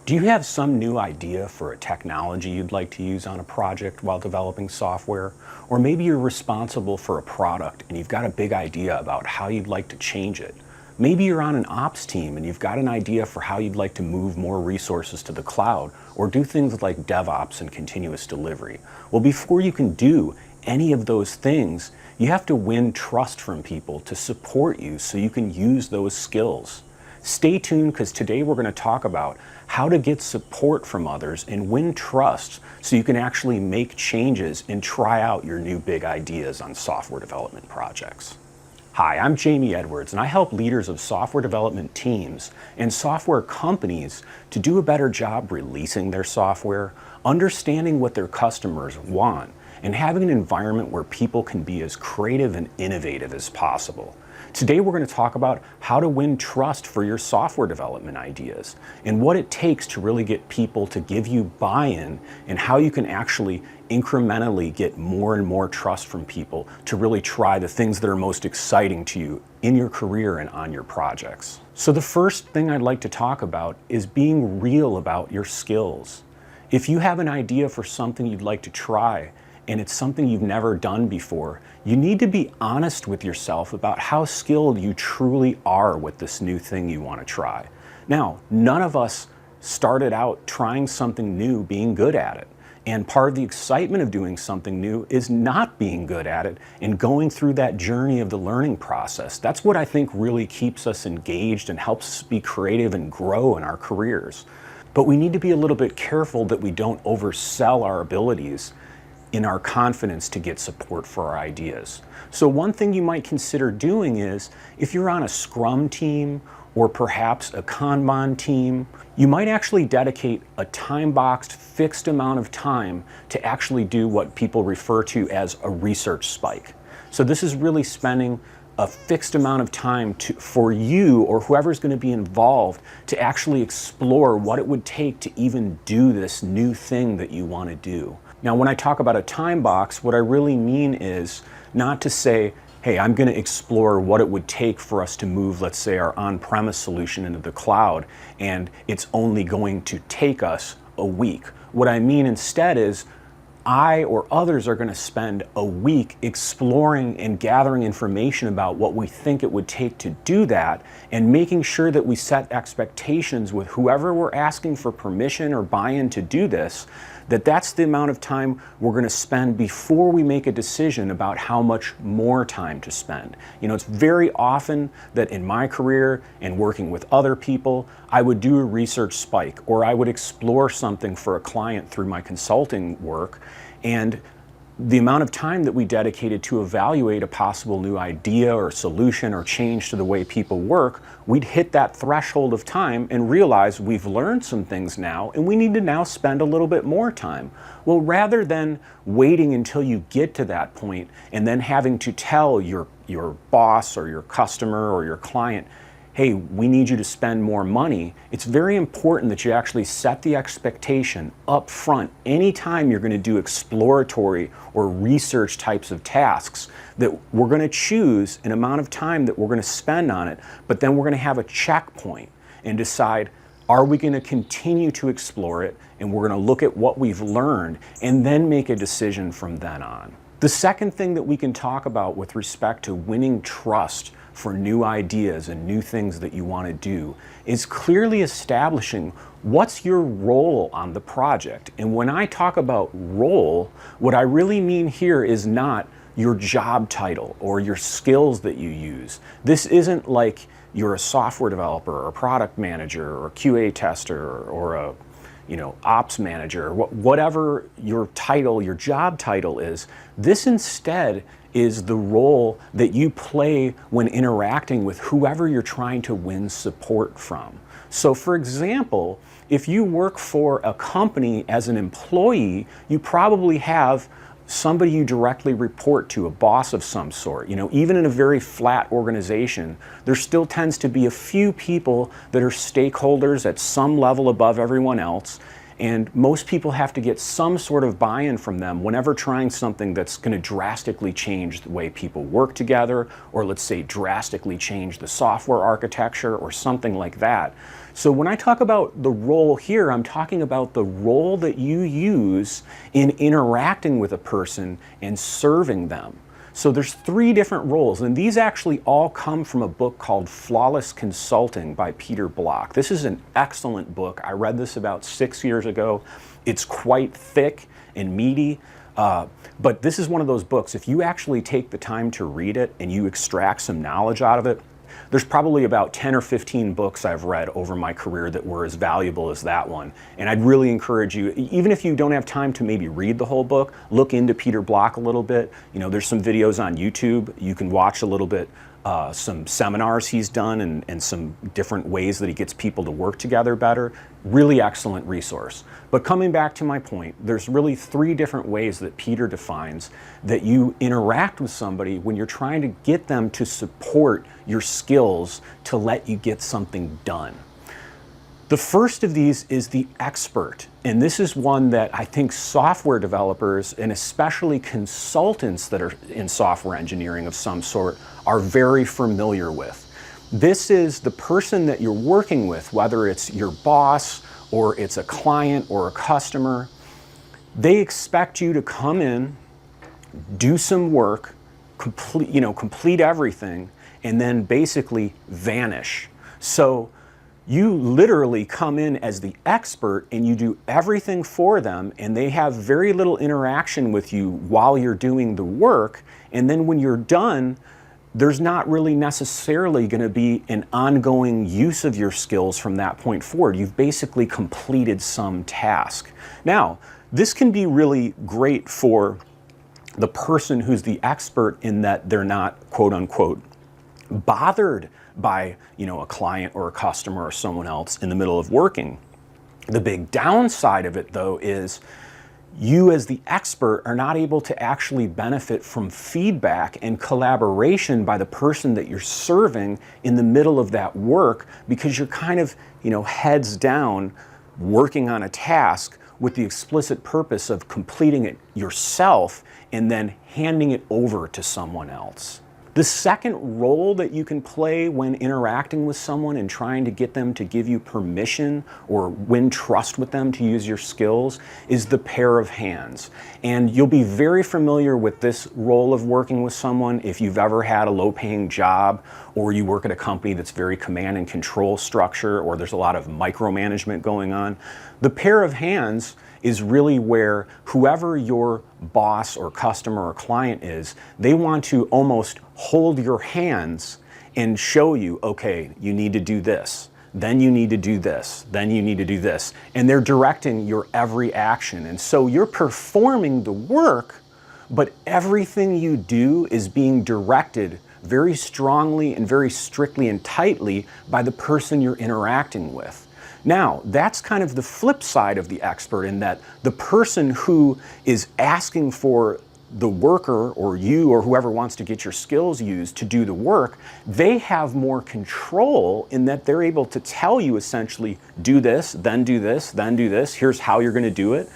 Do you have some new idea for a technology you'd like to use on a project while developing software? Or maybe you're responsible for a product and you've got a big idea about how you'd like to change it. Maybe you're on an ops team and you've got an idea for how you'd like to move more resources to the cloud or do things like DevOps and continuous delivery. Well, before you can do any of those things, you have to win trust from people to support you so you can use those skills. Stay tuned because today we're going to talk about how to get support from others and win trust so you can actually make changes and try out your new big ideas on software development projects. Hi, I'm Jamie Edwards and I help leaders of software development teams and software companies to do a better job releasing their software, understanding what their customers want, and having an environment where people can be as creative and innovative as possible. Today we're going to talk about how to win trust for your software development ideas and what it takes to really get people to give you buy-in and how you can actually incrementally get more and more trust from people to really try the things that are most exciting to you in your career and on your projects. So the first thing I'd like to talk about is being real about your skills. If you have an idea for something you'd like to try, and it's something you've never done before, you need to be honest with yourself about how skilled you truly are with this new thing you want to try. Now, none of us started out trying something new being good at it. And part of the excitement of doing something new is not being good at it and going through that journey of the learning process. That's what I think really keeps us engaged and helps us be creative and grow in our careers. But we need to be a little bit careful that we don't oversell our abilities in our confidence to get support for our ideas. So one thing you might consider doing is, if you're on a Scrum team or perhaps a Kanban team, you might actually dedicate a time-boxed fixed amount of time to actually do what people refer to as a research spike. So this is really spending a fixed amount of time for you or whoever's going to be involved to actually explore what it would take to even do this new thing that you want to do. Now, when I talk about a time box, what I really mean is not to say, hey, I'm going to explore what it would take for us to move, let's say, our on-premise solution into the cloud, and it's only going to take us a week. What I mean instead is, I or others are going to spend a week exploring and gathering information about what we think it would take to do that and making sure that we set expectations with whoever we're asking for permission or buy-in to do this, that's the amount of time we're going to spend before we make a decision about how much more time to spend. You know, it's very often that in my career and working with other people, I would do a research spike or I would explore something for a client through my consulting work, and the amount of time that we dedicated to evaluate a possible new idea or solution or change to the way people work, we'd hit that threshold of time and realize we've learned some things now and we need to now spend a little bit more time. Well, rather than waiting until you get to that point and then having to tell your boss or your customer or your client, hey, we need you to spend more money, it's very important that you actually set the expectation up front anytime you're going to do exploratory or research types of tasks, that we're going to choose an amount of time that we're going to spend on it, but then we're going to have a checkpoint and decide, are we going to continue to explore it, and we're going to look at what we've learned and then make a decision from then on. The second thing that we can talk about with respect to winning trust for new ideas and new things that you want to do is clearly establishing what's your role on the project. And when I talk about role, what I really mean here is not your job title or your skills that you use. This isn't like you're a software developer or a product manager or a QA tester or a ops manager, whatever your title, your job title is. This instead is the role that you play when interacting with whoever you're trying to win support from. So for example, if you work for a company as an employee, you probably have somebody you directly report to, a boss of some sort. You know, even in a very flat organization, there still tends to be a few people that are stakeholders at some level above everyone else. And most people have to get some sort of buy-in from them whenever trying something that's going to drastically change the way people work together, or let's say drastically change the software architecture or something like that. So when I talk about the role here, I'm talking about the role that you use in interacting with a person and serving them. So there's 3 different roles, and these actually all come from a book called Flawless Consulting by Peter Block. This is an excellent book. I read this about 6 years ago. It's quite thick and meaty, but this is one of those books, if you actually take the time to read it and you extract some knowledge out of it, there's probably about 10 or 15 books I've read over my career that were as valuable as that one. And I'd really encourage you, even if you don't have time to maybe read the whole book, look into Peter Block a little bit. You know, there's some videos on YouTube. You can watch a little bit, some seminars he's done and some different ways that he gets people to work together better. Really excellent resource. But coming back to my point, there's really 3 different ways that Peter defines that you interact with somebody when you're trying to get them to support your skills to let you get something done. The first of these is the expert, and this is one that I think software developers and especially consultants that are in software engineering of some sort are very familiar with. This is the person that you're working with, whether it's your boss or it's a client or a customer. They expect you to come in, do some work, complete everything, and then basically vanish. So you literally come in as the expert and you do everything for them, and they have very little interaction with you while you're doing the work. And then when you're done, there's not really necessarily going to be an ongoing use of your skills from that point forward. You've basically completed some task. Now, this can be really great for the person who's the expert in that they're not, quote unquote, bothered by, a client or a customer or someone else in the middle of working. The big downside of it, though, is you as the expert are not able to actually benefit from feedback and collaboration by the person that you're serving in the middle of that work, because you're kind of, heads down working on a task with the explicit purpose of completing it yourself and then handing it over to someone else. The second role that you can play when interacting with someone and trying to get them to give you permission or win trust with them to use your skills is the pair of hands. And you'll be very familiar with this role of working with someone if you've ever had a low-paying job, or you work at a company that's very command and control structure, or there's a lot of micromanagement going on. The pair of hands is really where whoever your boss or customer or client is, they want to almost hold your hands and show you, okay, you need to do this, then you need to do this, then you need to do this. And they're directing your every action. And so you're performing the work, but everything you do is being directed very strongly and very strictly and tightly by the person you're interacting with. Now, that's kind of the flip side of the expert, in that the person who is asking for the worker or you or whoever wants to get your skills used to do the work, they have more control in that they're able to tell you essentially, do this, then do this, then do this, here's how you're going to do it.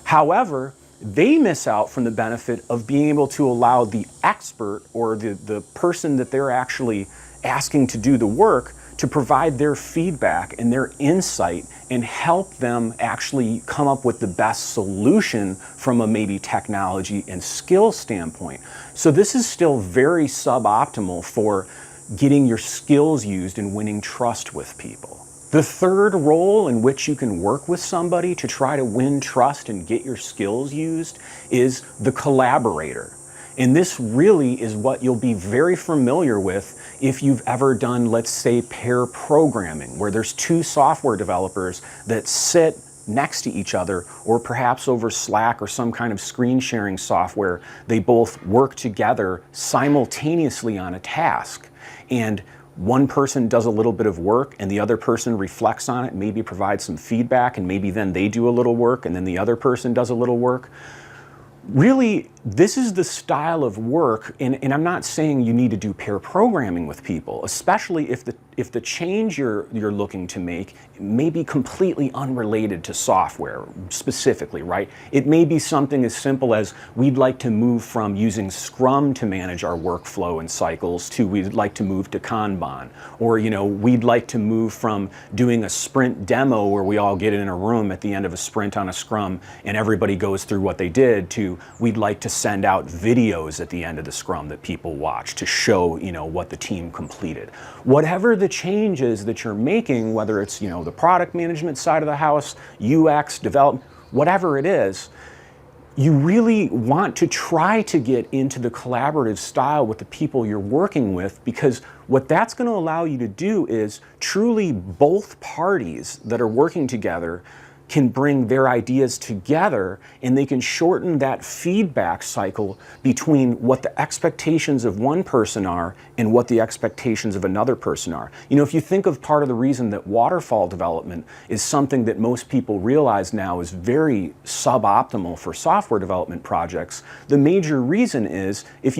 However, they miss out from the benefit of being able to allow the expert or the person that they're actually asking to do the work to provide their feedback and their insight and help them actually come up with the best solution from a maybe technology and skill standpoint. So this is still very suboptimal for getting your skills used and winning trust with people. The third role in which you can work with somebody to try to win trust and get your skills used is the collaborator. And this really is what you'll be very familiar with if you've ever done, let's say, pair programming, where there's 2 software developers that sit next to each other, or perhaps over Slack or some kind of screen sharing software. They both work together simultaneously on a task. And one person does a little bit of work and the other person reflects on it, maybe provides some feedback, and maybe then they do a little work and then the other person does a little work. Really, This is the style of work, and I'm not saying you need to do pair programming with people, especially if the change you're looking to make may be completely unrelated to software specifically, right? It may be something as simple as we'd like to move from using Scrum to manage our workflow and cycles to we'd like to move to Kanban, or we'd like to move from doing a sprint demo where we all get in a room at the end of a sprint on a Scrum and everybody goes through what they did to we'd like to send out videos at the end of the Scrum that people watch to show what the team completed. Whatever the changes that you're making, whether it's the product management side of the house, UX, development, whatever it is, you really want to try to get into the collaborative style with the people you're working with, because what that's going to allow you to do is truly both parties that are working together can bring their ideas together, and they can shorten that feedback cycle between what the expectations of one person are and what the expectations of another person are. If you think of part of the reason that waterfall development is something that most people realize now is very suboptimal for software development projects, the major reason is if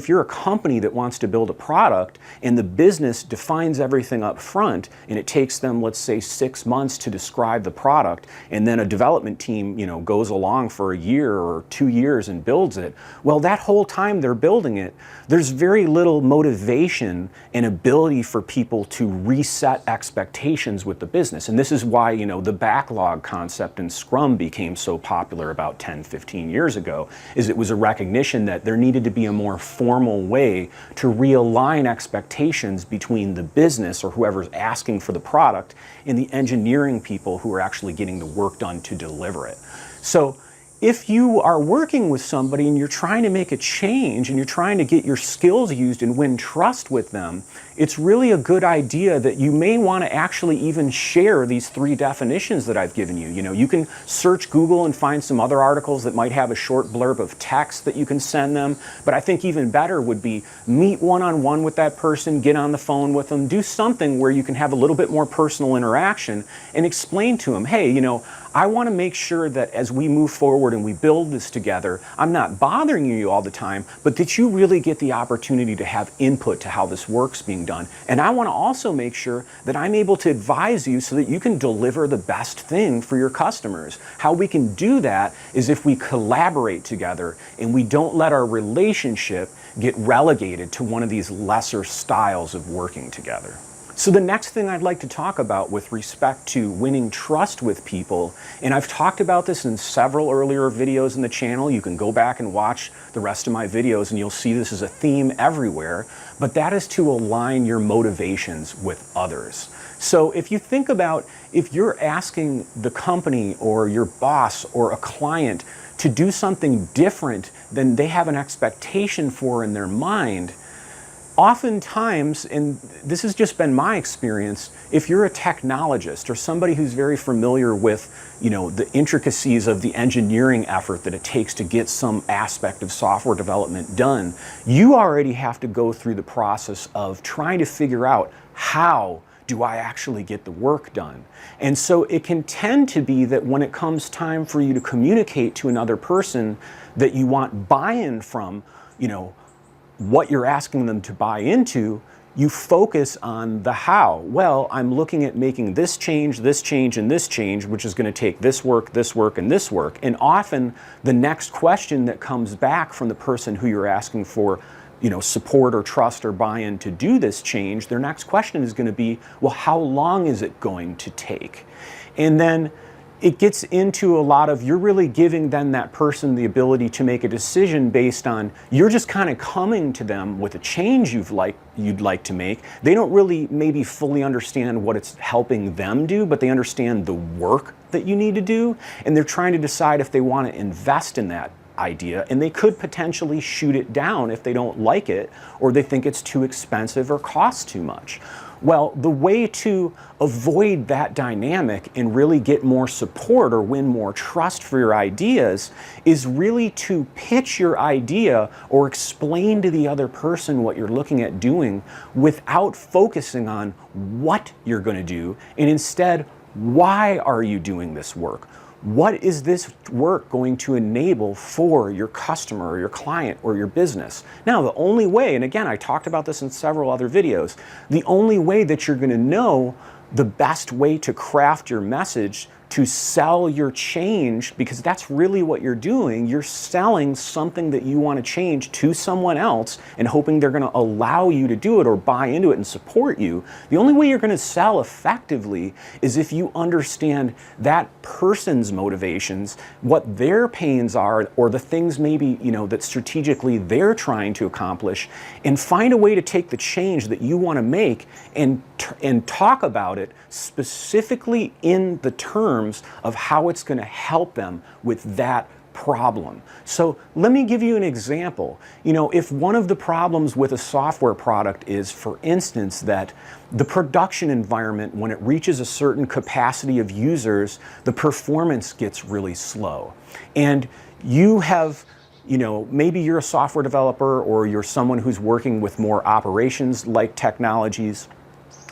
you're a company that wants to build a product and the business defines everything up front and it takes them, let's say, 6 months to describe the product, and then a development team, goes along for a year or 2 years and builds it. Well, that whole time they're building it, there's very little motivation and ability for people to reset expectations with the business. And this is why, the backlog concept in Scrum became so popular about 10, 15 years ago, is it was a recognition that there needed to be a more formal way to realign expectations between the business or whoever's asking for the product and the engineering people who are actually getting the work done to deliver it. So if you are working with somebody and you're trying to make a change and you're trying to get your skills used and win trust with them, it's really a good idea that you may want to actually even share these 3 definitions that I've given you. You can search Google and find some other articles that might have a short blurb of text that you can send them, but I think even better would be meet one-on-one with that person, get on the phone with them, do something where you can have a little bit more personal interaction and explain to them, hey, I want to make sure that as we move forward and we build this together, I'm not bothering you all the time, but that you really get the opportunity to have input to how this work's being done. And I want to also make sure that I'm able to advise you so that you can deliver the best thing for your customers. How we can do that is if we collaborate together and we don't let our relationship get relegated to one of these lesser styles of working together. So the next thing I'd like to talk about with respect to winning trust with people, and I've talked about this in several earlier videos in the channel. You can go back and watch the rest of my videos and you'll see this is a theme everywhere, but that is to align your motivations with others. So if you think about if you're asking the company or your boss or a client to do something different than they have an expectation for in their mind, oftentimes, and this has just been my experience, if you're a technologist or somebody who's very familiar with, the intricacies of the engineering effort that it takes to get some aspect of software development done, you already have to go through the process of trying to figure out how do I actually get the work done? And so it can tend to be that when it comes time for you to communicate to another person that you want buy-in from, what you're asking them to buy into, you focus on the how. Well, I'm looking at making this change, and this change, which is going to take this work, and this work. And often the next question that comes back from the person who you're asking for, support or trust or buy-in to do this change, their next question is going to be, well, how long is it going to take? And then it gets into a lot of, you're really giving then that person the ability to make a decision based on, you're just kind of coming to them with a change you'd like to make. They don't really maybe fully understand what it's helping them do, but they understand the work that you need to do, and they're trying to decide if they want to invest in that idea, and they could potentially shoot it down if they don't like it, or they think it's too expensive or costs too much. Well, the way to avoid that dynamic and really get more support or win more trust for your ideas is really to pitch your idea or explain to the other person what you're looking at doing without focusing on what you're going to do, and instead, why are you doing this work? What is this work going to enable for your customer or your client or your business? Now, the only way, and again, I talked about this in several other videos, the only way that you're going to know the best way to craft your message to sell your change, because that's really what you're doing. You're selling something that you want to change to someone else and hoping they're going to allow you to do it or buy into it and support you. The only way you're going to sell effectively is if you understand that person's motivations, what their pains are, or the things maybe, that strategically they're trying to accomplish, and find a way to take the change that you want to make and talk about it specifically in the terms of how it's going to help them with that problem. So let me give you an example. If one of the problems with a software product is, for instance, that the production environment, when it reaches a certain capacity of users, the performance gets really slow. And you have maybe you're a software developer or you're someone who's working with more operations-like technologies.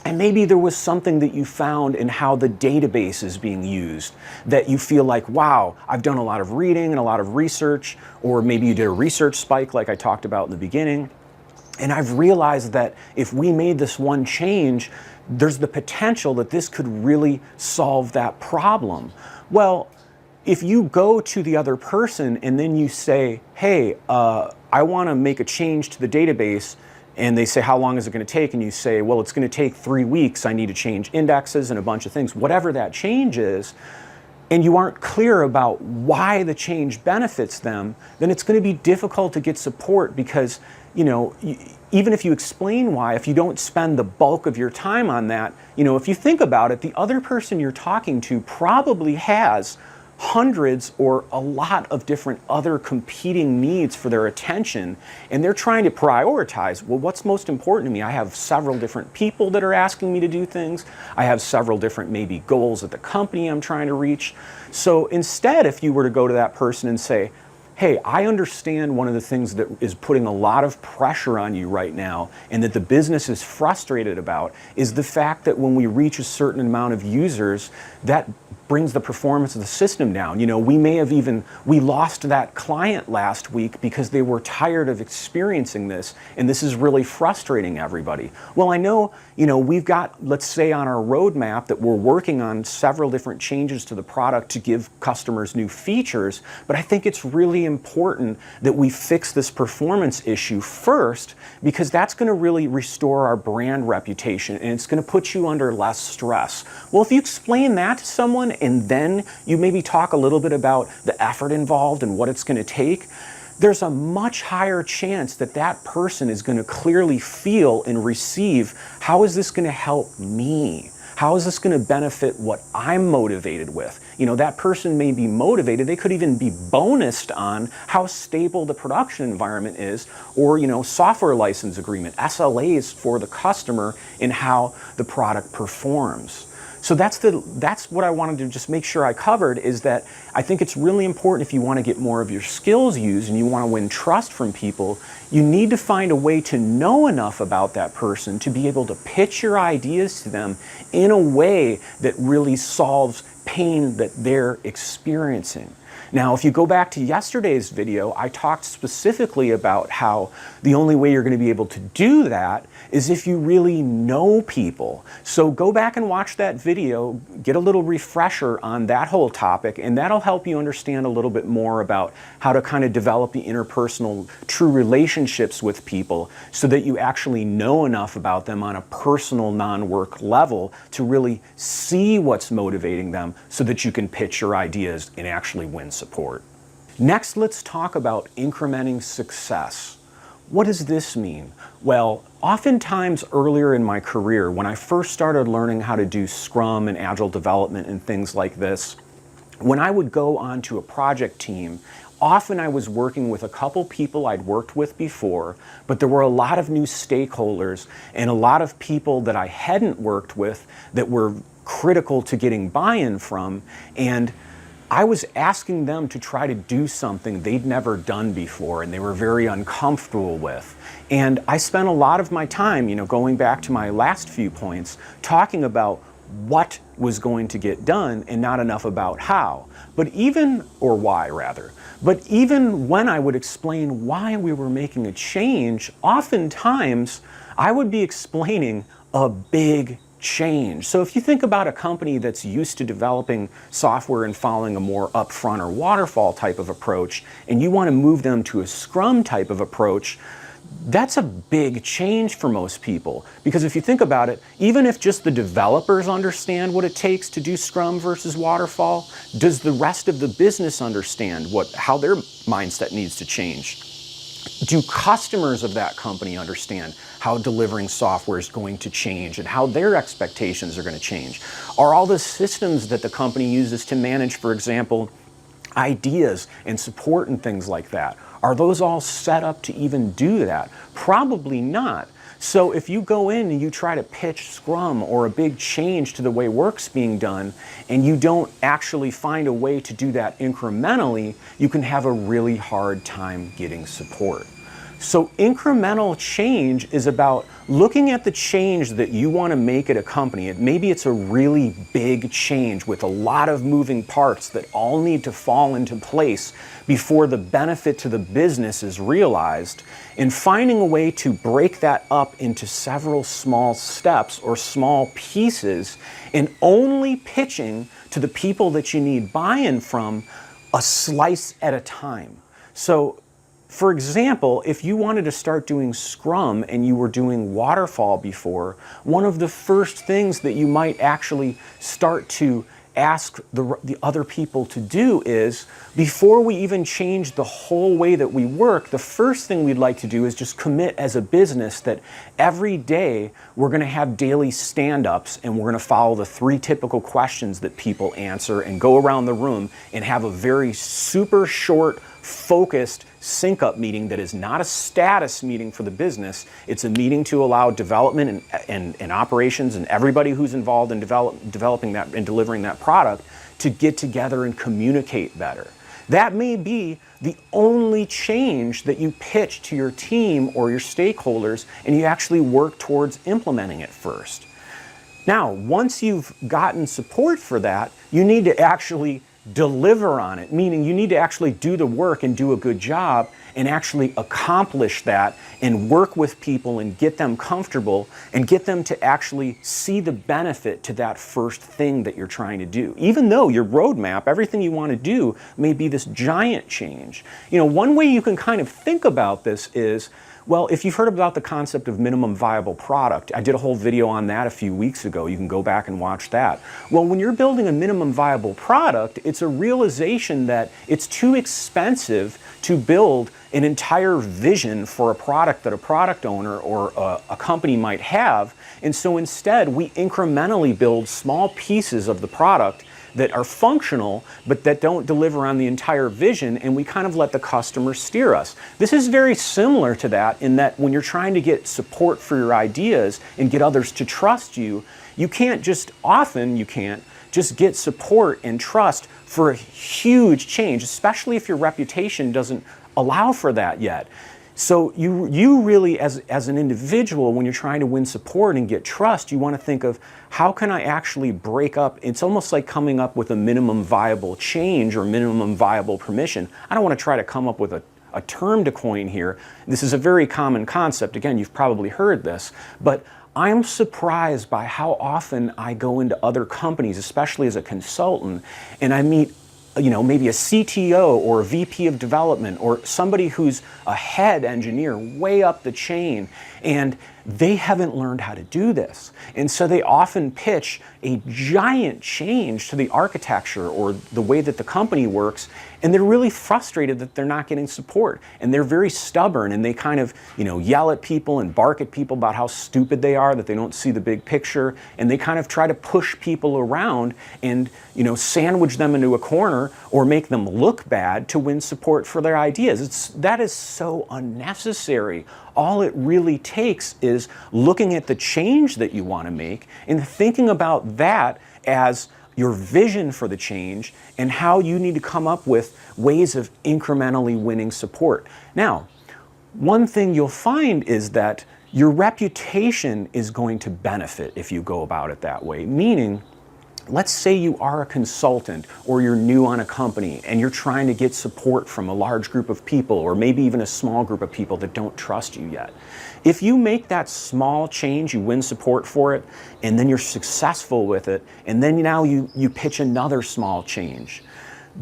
And maybe there was something that you found in how the database is being used that you feel like, wow, I've done a lot of reading and a lot of research, or maybe you did a research spike like I talked about in the beginning. And I've realized that if we made this one change, there's the potential that this could really solve that problem. Well, if you go to the other person and then you say, hey, I want to make a change to the database, and they say, how long is it going to take? And you say, well, it's going to take 3 weeks. I need to change indexes and a bunch of things, whatever that change is, and you aren't clear about why the change benefits them, then it's going to be difficult to get support because, even if you explain why, if you don't spend the bulk of your time on that, if you think about it, the other person you're talking to probably has hundreds or a lot of different other competing needs for their attention, and they're trying to prioritize, well, what's most important to me? I have several different people that are asking me to do things. I have several different maybe goals at the company I'm trying to reach. So instead, if you were to go to that person and say, hey, I understand one of the things that is putting a lot of pressure on you right now and that the business is frustrated about is the fact that when we reach a certain amount of users, that brings the performance of the system down. We lost that client last week because they were tired of experiencing this, and this is really frustrating everybody. Well, I know, we've got, let's say on our roadmap that we're working on several different changes to the product to give customers new features, but I think it's really important that we fix this performance issue first, because that's going to really restore our brand reputation and it's going to put you under less stress. Well, if you explain that to someone and then you maybe talk a little bit about the effort involved and what it's going to take, there's a much higher chance that that person is going to clearly feel and receive, how is this going to help me? How is this going to benefit what I'm motivated with? That person may be motivated. They could even be bonused on how stable the production environment is, or, software license agreement, SLAs for the customer in how the product performs. So that's what I wanted to just make sure I covered, is that I think it's really important, if you want to get more of your skills used and you want to win trust from people, you need to find a way to know enough about that person to be able to pitch your ideas to them in a way that really solves pain that they're experiencing. Now, if you go back to yesterday's video, I talked specifically about how the only way you're going to be able to do that is if you really know people. So go back and watch that video, get a little refresher on that whole topic, and that'll help you understand a little bit more about how to kind of develop the interpersonal true relationships with people so that you actually know enough about them on a personal non-work level to really see what's motivating them so that you can pitch your ideas and actually win support. Next, let's talk about incrementing success. What does this mean? Well, oftentimes earlier in my career, when I first started learning how to do Scrum and Agile development and things like this, when I would go onto a project team, often I was working with a couple people I'd worked with before, but there were a lot of new stakeholders and a lot of people that I hadn't worked with that were critical to getting buy-in from, and I was asking them to try to do something they'd never done before and they were very uncomfortable with. And I spent a lot of my time, going back to my last few points, talking about what was going to get done and not enough about how. Or why rather. But even when I would explain why we were making a change, oftentimes I would be explaining a big change. So if you think about a company that's used to developing software and following a more upfront or waterfall type of approach, and you want to move them to a Scrum type of approach, that's a big change for most people. Because if you think about it, even if just the developers understand what it takes to do Scrum versus waterfall, does the rest of the business understand how their mindset needs to change? Do customers of that company understand how delivering software is going to change and how their expectations are going to change? Are all the systems that the company uses to manage, for example, ideas and support and things like that, are those all set up to even do that? Probably not. So if you go in and you try to pitch Scrum or a big change to the way work's being done, and you don't actually find a way to do that incrementally, you can have a really hard time getting support. So incremental change is about looking at the change that you want to make at a company. Maybe it's a really big change with a lot of moving parts that all need to fall into place before the benefit to the business is realized, and finding a way to break that up into several small steps or small pieces, and only pitching to the people that you need buy-in from a slice at a time. So for example, if you wanted to start doing Scrum and you were doing waterfall before, one of the first things that you might actually start to ask the other people to do is, before we even change the whole way that we work, the first thing we'd like to do is just commit as a business that every day we're going to have daily stand-ups, and we're going to follow the 3 typical questions that people answer and go around the room and have a very super short, focused sync-up meeting that is not a status meeting for the business. It's a meeting to allow development and operations and everybody who's involved in developing that and delivering that product to get together and communicate better. That may be the only change that you pitch to your team or your stakeholders, and you actually work towards implementing it first. Now, once you've gotten support for that, you need to actually deliver on it, meaning you need to actually do the work and do a good job and actually accomplish that and work with people and get them comfortable and get them to actually see the benefit to that first thing that you're trying to do. Even though your roadmap, everything you want to do, may be this giant change. You know, one way you can kind of think about this is, well, if you've heard about the concept of minimum viable product, I did a whole video on that a few weeks ago. You can go back and watch that. Well, when you're building a minimum viable product, it's a realization that it's too expensive to build an entire vision for a product that a product owner or a company might have. And so instead, we incrementally build small pieces of the product that are functional, but that don't deliver on the entire vision, and we kind of let the customer steer us. This is very similar to that, in that when you're trying to get support for your ideas and get others to trust you, you can't just get support and trust for a huge change, especially if your reputation doesn't allow for that yet. So you really, as an individual, when you're trying to win support and get trust, you want to think of, how can I actually break up? It's almost like coming up with a minimum viable change or minimum viable permission. I don't want to try to come up with a term to coin here. This is a very common concept. Again, you've probably heard this, but I'm surprised by how often I go into other companies, especially as a consultant, and I meet maybe a CTO or a VP of development or somebody who's a head engineer way up the chain, and they haven't learned how to do this. And so they often pitch a giant change to the architecture or the way that the company works, and they're really frustrated that they're not getting support. And they're very stubborn, and they kind of, yell at people and bark at people about how stupid they are, that they don't see the big picture, and they kind of try to push people around and, sandwich them into a corner or make them look bad to win support for their ideas. That is so unnecessary. All it really takes is looking at the change that you want to make and thinking about that as your vision for the change and how you need to come up with ways of incrementally winning support. Now, one thing you'll find is that Your reputation is going to benefit if you go about it that way, meaning, let's say you are a consultant or you're new on a company and you're trying to get support from a large group of people or maybe even a small group of people that don't trust you yet. If you make that small change, you win support for it, and then you're successful with it, and then now you pitch another small change,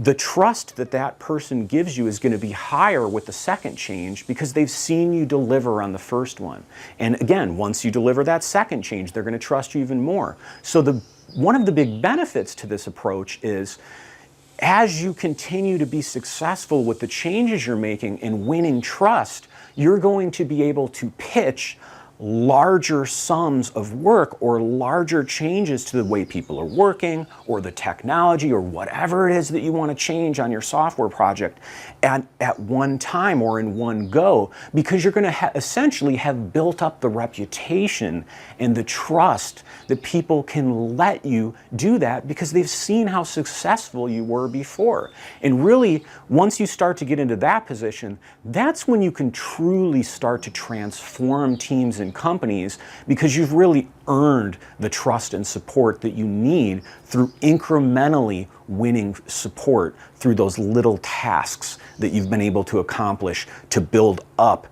the trust that that person gives you is going to be higher with the second change because they've seen you deliver on the first one. And again, once you deliver that second change, they're going to trust you even more. So one of the big benefits to this approach is, as you continue to be successful with the changes you're making and winning trust, you're going to be able to pitch larger sums of work or larger changes to the way people are working or the technology or whatever it is that you want to change on your software project at one time or in one go, because you're going to essentially have built up the reputation and the trust that people can let you do that because they've seen how successful you were before. And really, once you start to get into that position, that's when you can truly start to transform teams and companies, because you've really earned the trust and support that you need through incrementally winning support through those little tasks that you've been able to accomplish to build up,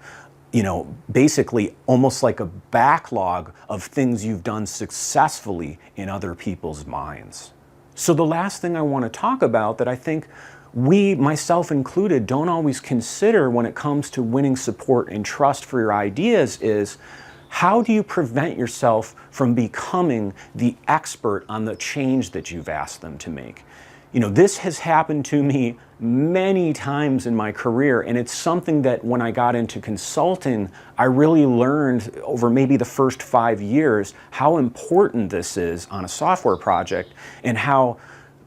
basically almost like a backlog of things you've done successfully in other people's minds. So the last thing I want to talk about that I think we, myself included, don't always consider when it comes to winning support and trust for your ideas is, how do you prevent yourself from becoming the expert on the change that you've asked them to make? This has happened to me many times in my career, and it's something that when I got into consulting, I really learned over maybe the first 5 years how important this is on a software project, and how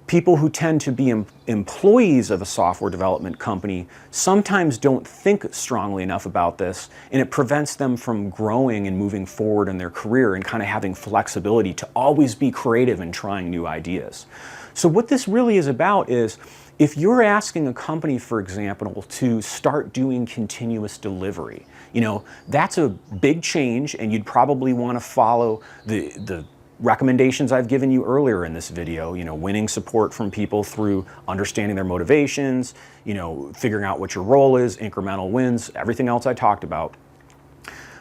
people who tend to be employees of a software development company sometimes don't think strongly enough about this, and it prevents them from growing and moving forward in their career and kind of having flexibility to always be creative and trying new ideas. So what this really is about is, if you're asking a company, for example, to start doing continuous delivery, that's a big change, and you'd probably want to follow the recommendations I've given you earlier in this video, winning support from people through understanding their motivations, figuring out what your role is, incremental wins, everything else I talked about.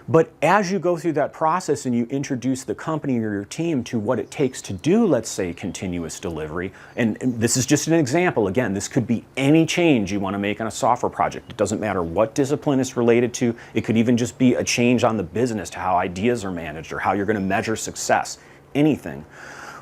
But as you go through that process and you introduce the company or your team to what it takes to do, let's say, continuous delivery, and this is just an example, again, this could be any change you want to make on a software project. It doesn't matter what discipline it's related to. It could even just be a change on the business to how ideas are managed or how you're going to measure success, anything.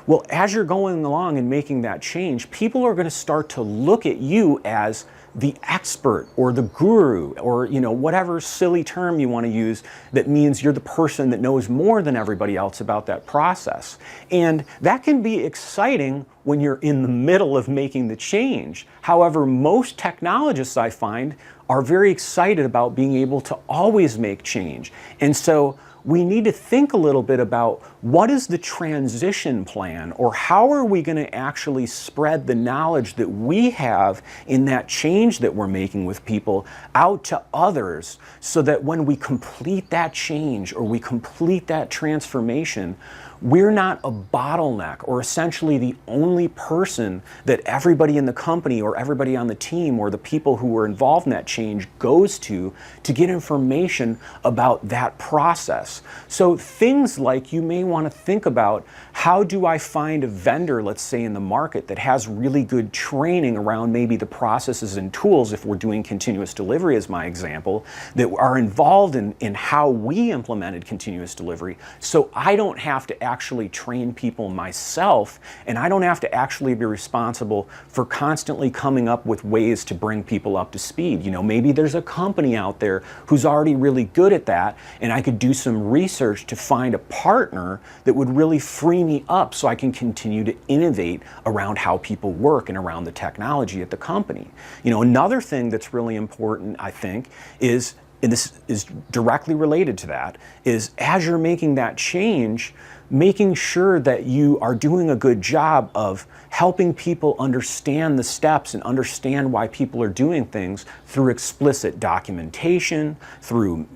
Well, as you're going along and making that change, people are going to start to look at you as the expert or the guru or whatever silly term you want to use that means you're the person that knows more than everybody else about that process. And that can be exciting when you're in the middle of making the change. However, most technologists, I find, are very excited about being able to always make change. And so we need to think a little bit about, what is the transition plan, or how are we going to actually spread the knowledge that we have in that change that we're making with people out to others, so that when we complete that change or we complete that transformation, we're not a bottleneck or essentially the only person that everybody in the company or everybody on the team or the people who were involved in that change goes to get information about that process. So things like, you may want to think about, how do I find a vendor, let's say in the market, that has really good training around maybe the processes and tools, if we're doing continuous delivery as my example, that are involved in how we implemented continuous delivery, so I don't have to actually train people myself, and I don't have to actually be responsible for constantly coming up with ways to bring people up to speed. Maybe there's a company out there who's already really good at that, and I could do some research to find a partner that would really free me up so I can continue to innovate around how people work and around the technology at the company. Another thing that's really important, I think, is, and this is directly related to that, is as you're making that change, making sure that you are doing a good job of helping people understand the steps and understand why people are doing things through explicit documentation, through,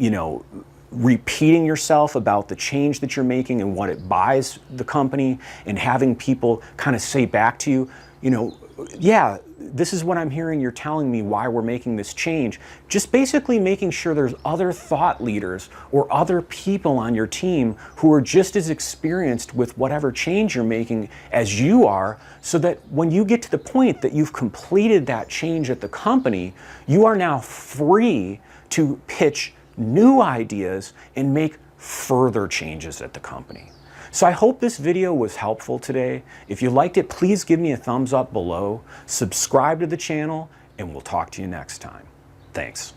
repeating yourself about the change that you're making and what it buys the company, and having people kind of say back to you, you know, yeah, this is what I'm hearing, you're telling me why we're making this change. Just basically making sure there's other thought leaders or other people on your team who are just as experienced with whatever change you're making as you are, so that when you get to the point that you've completed that change at the company, you are now free to pitch new ideas and make further changes at the company. So I hope this video was helpful today. If you liked it, please give me a thumbs up below, subscribe to the channel, and we'll talk to you next time. Thanks.